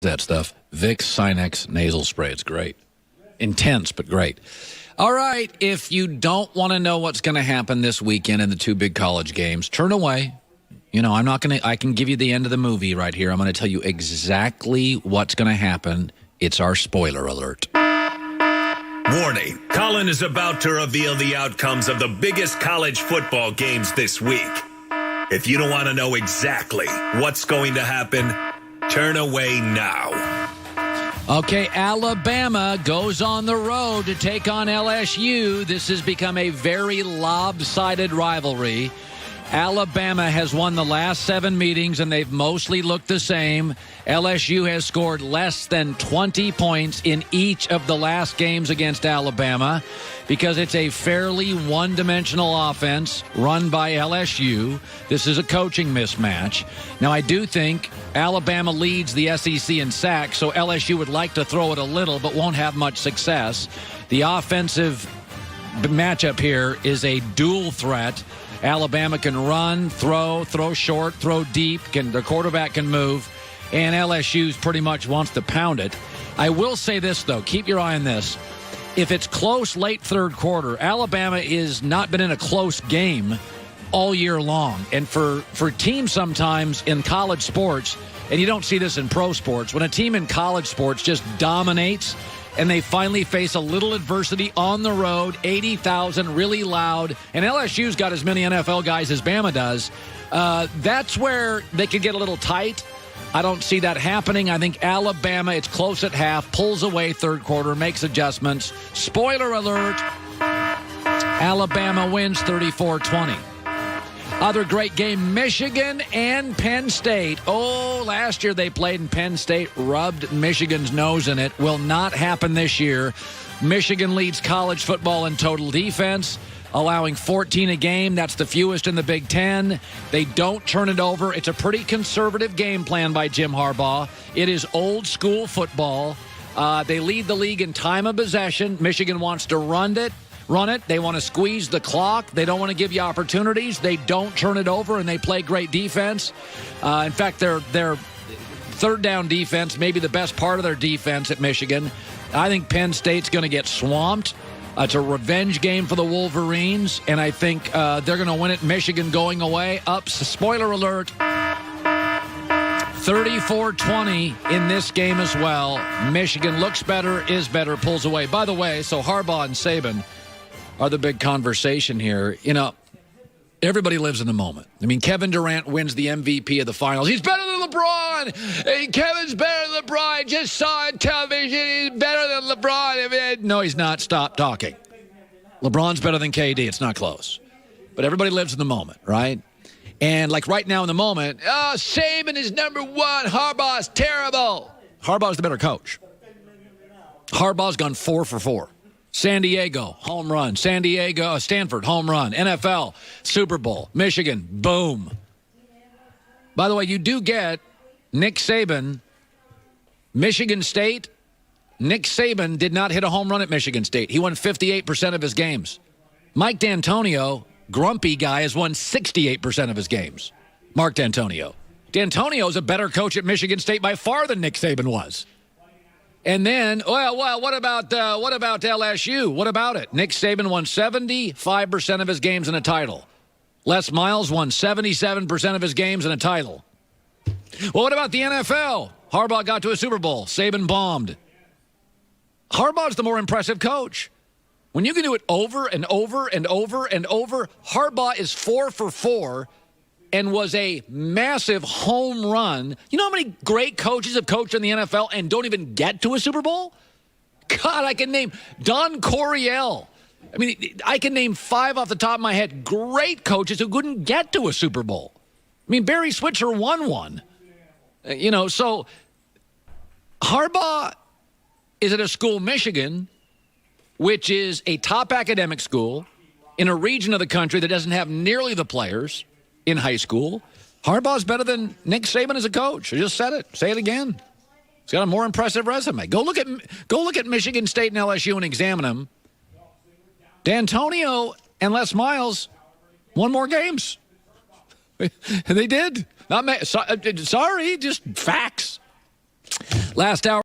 that stuff. Vicks Sinex nasal spray. It's great. Intense, but great. All right, if you don't want to know what's going to happen this weekend in the two big college games, turn away. You know, I can give you the end of the movie right here. I'm going to tell you exactly what's going to happen. It's our spoiler alert. Warning, Colin is about to reveal the outcomes of the biggest college football games this week. If you don't want to know exactly what's going to happen, turn away now. Okay, Alabama goes on the road to take on LSU. This has become a very lopsided rivalry. Alabama has won the last 7 meetings, and they've mostly looked the same. LSU has scored less than 20 points in each of the last games against Alabama because it's a fairly one-dimensional offense run by LSU. This is a coaching mismatch. Now, I do think Alabama leads the SEC in sacks, so LSU would like to throw it a little but won't have much success. The offensive matchup here is a dual threat. Alabama can run, throw short, throw deep. The quarterback can move. And LSU pretty much wants to pound it. I will say this, though. Keep your eye on this. If it's close late third quarter, Alabama has not been in a close game all year long. And for teams sometimes in college sports, and you don't see this in pro sports, when a team in college sports just dominates and they finally face a little adversity on the road, 80,000, really loud, and LSU's got as many NFL guys as Bama does, that's where they could get a little tight. I don't see that happening. I think Alabama, it's close at half, pulls away third quarter, makes adjustments. Spoiler alert, Alabama wins 34-20. Other great game, Michigan and Penn State. Oh, last year they played and Penn State rubbed Michigan's nose in it. Will not happen this year. Michigan leads college football in total defense, allowing 14 a game. That's the fewest in the Big Ten. They don't turn it over. It's a pretty conservative game plan by Jim Harbaugh. It is old school football. They lead the league in time of possession. Michigan wants to run it. They want to squeeze the clock. They don't want to give you opportunities. They don't turn it over, and they play great defense. In fact, their third down defense may be the best part of their defense at Michigan. I think Penn State's going to get swamped. It's a revenge game for the Wolverines, and I think they're going to win it. Michigan going away. Spoiler alert, 34-20 in this game as well. Michigan looks better, is better, pulls away. By the way, so Harbaugh and Saban are the big conversation here. You know, everybody lives in the moment. I mean, Kevin Durant wins the MVP of the finals. He's better than LeBron. Hey, Kevin's better than LeBron. I just saw on television he's better than LeBron. No, he's not. Stop talking. LeBron's better than KD. It's not close. But everybody lives in the moment, right? And like right now in the moment, Saban is number one. Harbaugh's terrible. Harbaugh's the better coach. Harbaugh's gone 4 for 4. San Diego, home run. Stanford, home run. NFL, Super Bowl. Michigan, boom. By the way, you do get Nick Saban, Michigan State. Nick Saban did not hit a home run at Michigan State. He won 58% of his games. Mike D'Antonio, grumpy guy, has won 68% of his games. Mark D'Antonio. D'Antonio's a better coach at Michigan State by far than Nick Saban was. And then, well, what about LSU? What about it? Nick Saban won 75% of his games in a title. Les Miles won 77% of his games in a title. Well, what about the NFL? Harbaugh got to a Super Bowl. Saban bombed. Harbaugh's the more impressive coach. When you can do it over and over and over and over, Harbaugh is 4 for 4 and was a massive home run. You know how many great coaches have coached in the NFL and don't even get to a Super Bowl? God, I can name Don Coryell. I mean, I can name 5 off the top of my head great coaches who couldn't get to a Super Bowl. I mean, Barry Switzer won one. So Harbaugh is at a school, Michigan, which is a top academic school in a region of the country that doesn't have nearly the players in high school. Harbaugh's better than Nick Saban as a coach. I just said it. Say it again. He's got a more impressive resume. Go look at Michigan State and LSU and examine them. D'Antonio and Les Miles won more games. They did. Sorry, just facts. Last hour.